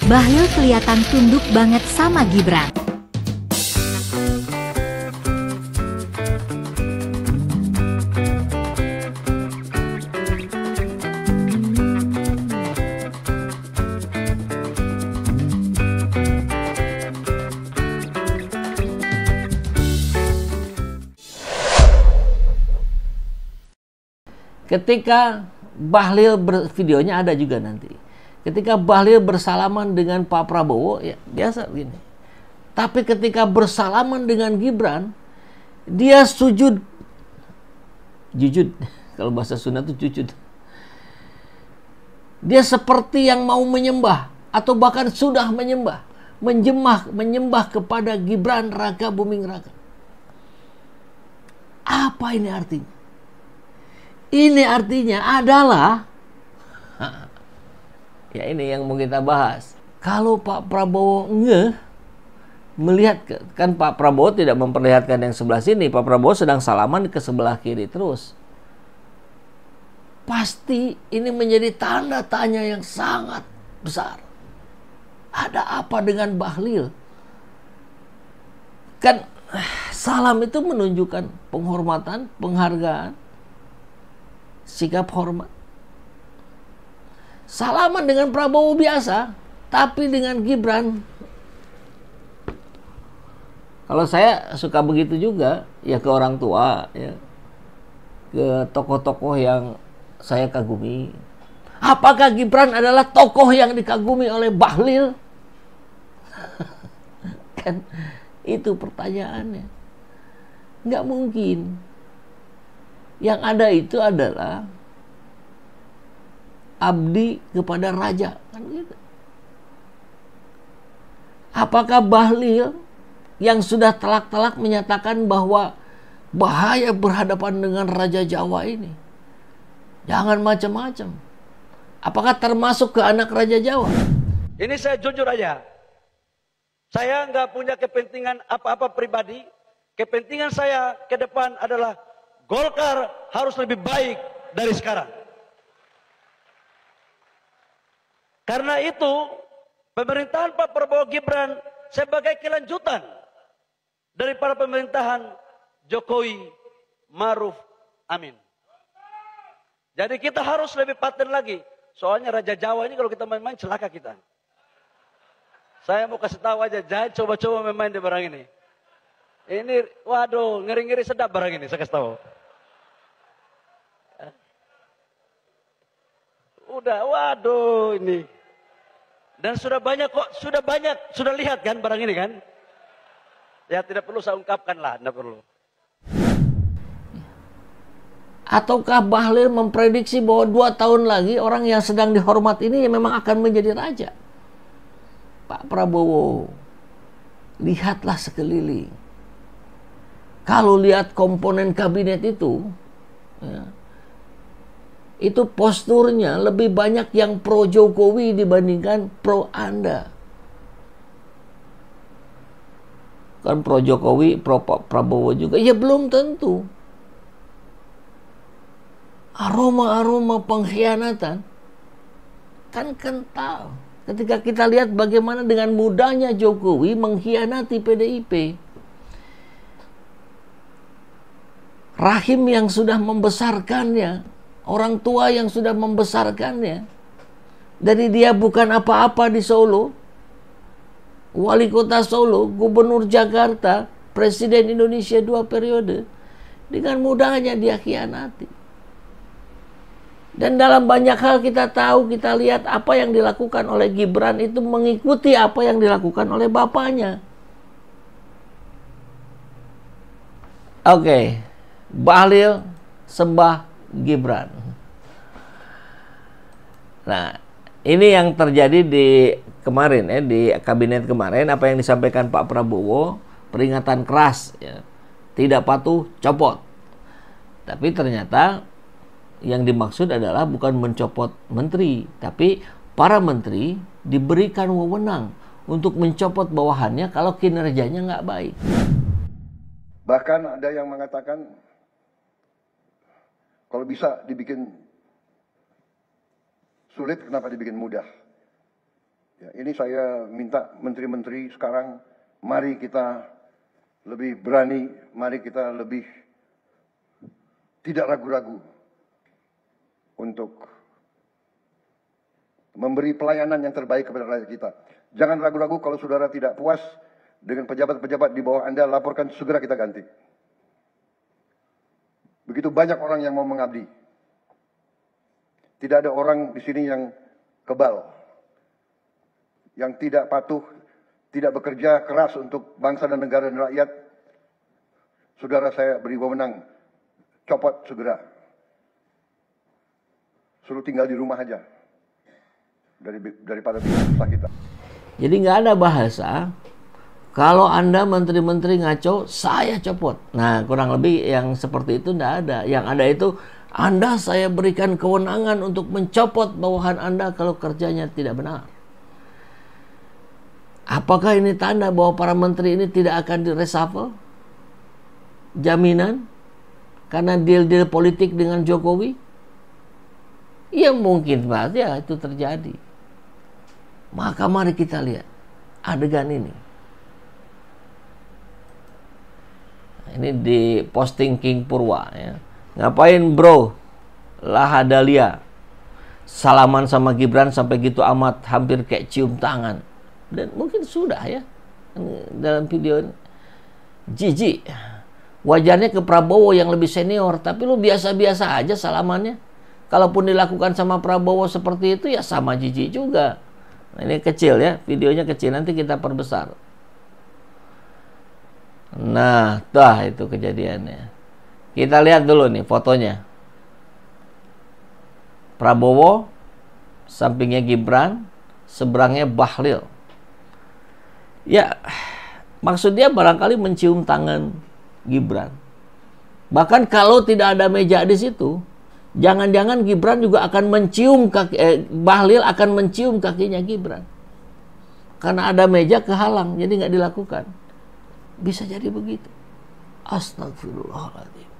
Bahlil kelihatan tunduk banget sama Gibran. Ketika Bahlil videonya ada juga nanti. Ketika Bahlil bersalaman dengan Pak Prabowo, ya biasa begini. Tapi ketika bersalaman dengan Gibran, dia sujud. Jujud, kalau bahasa Sunda itu jujud. Dia seperti yang mau menyembah, atau bahkan sudah menyembah. Menyembah kepada Gibran Raka Buming Raka. Apa ini artinya? Ini artinya adalah, ya ini yang mau kita bahas. Kalau Pak Prabowo melihat, kan Pak Prabowo tidak memperlihatkan yang sebelah sini. Pak Prabowo sedang salaman ke sebelah kiri terus. Pasti ini menjadi tanda tanya yang sangat besar. Ada apa dengan Bahlil? Kan salam itu menunjukkan penghormatan, penghargaan, sikap hormat. Salaman dengan Prabowo biasa, tapi dengan Gibran, kalau saya suka begitu juga, ya ke orang tua, ya, ke tokoh-tokoh yang saya kagumi. Apakah Gibran adalah tokoh yang dikagumi oleh Bahlil? Kan itu pertanyaannya. Nggak mungkin. Yang ada itu adalah abdi kepada raja, kan gitu. Apakah Bahlil yang sudah telak-telak menyatakan bahwa bahaya berhadapan dengan Raja Jawa ini, jangan macam-macam, apakah termasuk ke anak Raja Jawa? Ini saya jujur aja, saya nggak punya kepentingan apa-apa pribadi. Kepentingan saya ke depan adalah Golkar harus lebih baik dari sekarang. Karena itu, pemerintahan Pak Prabowo Gibran sebagai kelanjutan daripada pemerintahan Jokowi Maruf Amin. Jadi kita harus lebih paten lagi. Soalnya Raja Jawa ini kalau kita main-main celaka kita. Saya mau kasih tahu aja, jangan coba-coba main-main di barang ini. Ini, waduh, ngeri-ngeri sedap barang ini, saya kasih tahu. Udah, waduh ini. Dan sudah banyak kok, sudah lihat kan barang ini kan? Ya tidak perlu saya ungkapkan lah, tidak perlu. Ataukah Bahlil memprediksi bahwa 2 tahun lagi orang yang sedang dihormat ini ya memang akan menjadi raja? Pak Prabowo, lihatlah sekeliling. Kalau lihat komponen kabinet itu, ya, itu posturnya lebih banyak yang pro Jokowi dibandingkan pro Anda. Kan pro Jokowi, pro Pak Prabowo juga. Ya belum tentu. Aroma-aroma pengkhianatan kan kental. Ketika kita lihat bagaimana dengan mudahnya Jokowi mengkhianati PDIP. Rahim yang sudah membesarkannya, orang tua yang sudah membesarkannya, dari dia bukan apa-apa di Solo, wali kota Solo, gubernur Jakarta, presiden Indonesia 2 periode, dengan mudahnya dia khianati. Dan dalam banyak hal kita tahu, kita lihat apa yang dilakukan oleh Gibran itu mengikuti apa yang dilakukan oleh bapaknya. Oke, Bahlil sembah Gibran. Nah, ini yang terjadi di kemarin ya, di kabinet kemarin, apa yang disampaikan Pak Prabowo, peringatan keras ya, tidak patuh copot. Tapi ternyata yang dimaksud adalah bukan mencopot menteri, tapi para menteri diberikan wewenang untuk mencopot bawahannya kalau kinerjanya nggak baik. Bahkan ada yang mengatakan kalau bisa dibikin sulit, kenapa dibikin mudah? Ya, ini saya minta menteri-menteri sekarang, mari kita lebih berani, mari kita lebih tidak ragu-ragu untuk memberi pelayanan yang terbaik kepada rakyat kita. Jangan ragu-ragu kalau saudara tidak puas dengan pejabat-pejabat di bawah Anda, laporkan, segera kita ganti. Begitu banyak orang yang mau mengabdi. Tidak ada orang di sini yang kebal, yang tidak patuh, tidak bekerja keras untuk bangsa dan negara dan rakyat. Saudara, saya beri wewenang, copot segera. Suruh tinggal di rumah aja. Daripada bikin susah kita. Jadi nggak ada bahasa, kalau Anda menteri-menteri ngaco, saya copot. Nah, kurang lebih yang seperti itu nggak ada. Yang ada itu, Anda saya berikan kewenangan untuk mencopot bawahan Anda kalau kerjanya tidak benar. Apakah ini tanda bahwa para menteri ini tidak akan direshuffle? Jaminan? Karena deal-deal politik dengan Jokowi? Ya mungkin banget ya itu terjadi. Maka mari kita lihat adegan ini. Ini di posting King Purwa ya. Ngapain bro? Lahadalia salaman sama Gibran sampai gitu amat, hampir kayak cium tangan. Dan mungkin sudah ya dalam video ini. Jijik. Wajarnya ke Prabowo yang lebih senior, tapi lu biasa-biasa aja salamannya. Kalaupun dilakukan sama Prabowo seperti itu ya sama jijik juga. Nah, ini kecil ya, videonya kecil, nanti kita perbesar. Nah, itu kejadiannya. Kita lihat dulu nih fotonya. Prabowo, sampingnya Gibran, seberangnya Bahlil. Ya, maksudnya barangkali mencium tangan Gibran. Bahkan kalau tidak ada meja di situ, jangan-jangan Gibran juga akan mencium kaki, Bahlil akan mencium kakinya Gibran. Karena ada meja kehalang, jadi nggak dilakukan. Bisa jadi begitu. Astagfirullahaladzim.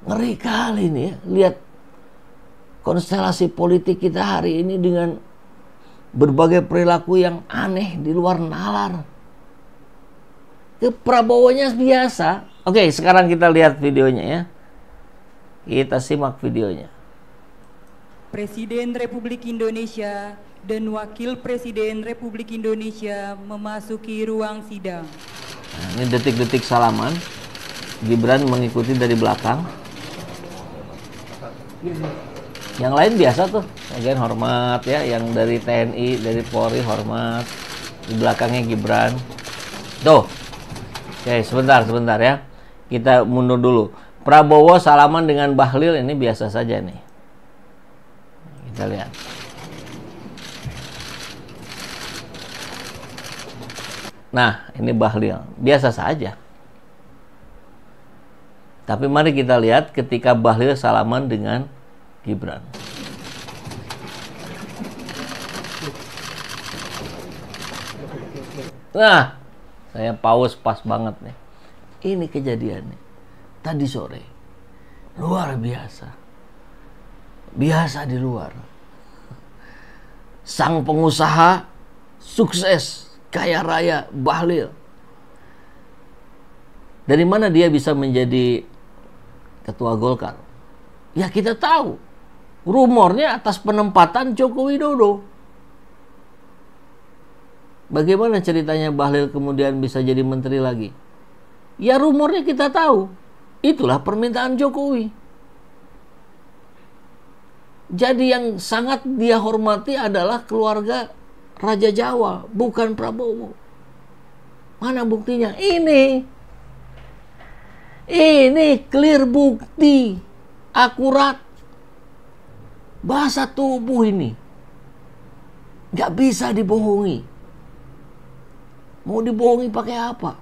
Ngeri kali nih ya, lihat konstelasi politik kita hari ini dengan berbagai perilaku yang aneh di luar nalar. Ke Prabowo-nya biasa. Oke, sekarang kita lihat videonya ya. Kita simak videonya. Presiden Republik Indonesia dan Wakil Presiden Republik Indonesia memasuki ruang sidang. Nah, ini detik-detik salaman. Gibran mengikuti dari belakang. Yang lain biasa tuh, bagian hormat ya, yang dari TNI, dari Polri hormat. Di belakangnya Gibran. Tuh. Oke, sebentar ya. Kita mundur dulu. Prabowo salaman dengan Bahlil ini biasa saja nih. Kita lihat. Nah, ini Bahlil. Biasa saja. Tapi mari kita lihat ketika Bahlil salaman dengan Gibran. Nah, saya pause pas banget nih. Ini kejadiannya. Tadi sore. Luar biasa. Biasa di luar. Sang pengusaha sukses, kaya raya, Bahlil. Dari mana dia bisa menjadi ketua Golkar? Ya kita tahu. Rumornya atas penempatan Joko Widodo. Bagaimana ceritanya Bahlil kemudian bisa jadi menteri lagi? Ya rumornya kita tahu. Itulah permintaan Jokowi. Jadi yang sangat dia hormati adalah keluarga Raja Jawa, bukan Prabowo. Mana buktinya? Ini clear bukti. Akurat. Bahasa tubuh ini nggak bisa dibohongi. Mau dibohongi pakai apa?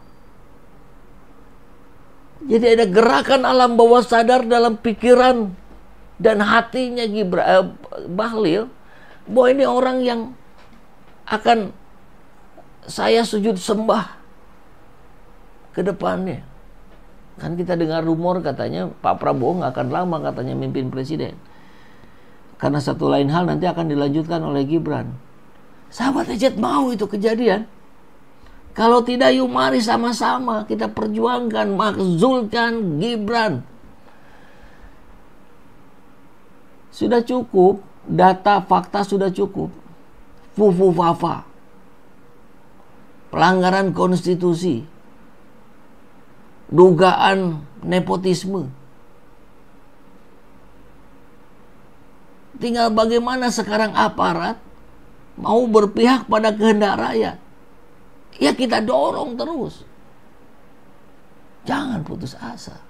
Jadi ada gerakan alam bawah sadar dalam pikiran dan hatinya Bahlil bahwa ini orang yang akan saya sujud sembah ke depannya. Kan kita dengar rumor katanya Pak Prabowo nggak akan lama katanya mimpin presiden. Karena satu lain hal nanti akan dilanjutkan oleh Gibran. Sahabat Ejat mau itu kejadian. Kalau tidak, yuk mari sama-sama kita perjuangkan, makzulkan Gibran. Sudah cukup, data fakta sudah cukup. Fufu-fafa. Pelanggaran konstitusi. Dugaan nepotisme. Tinggal bagaimana sekarang aparat mau berpihak pada kehendak rakyat. Ya kita dorong terus. Jangan putus asa.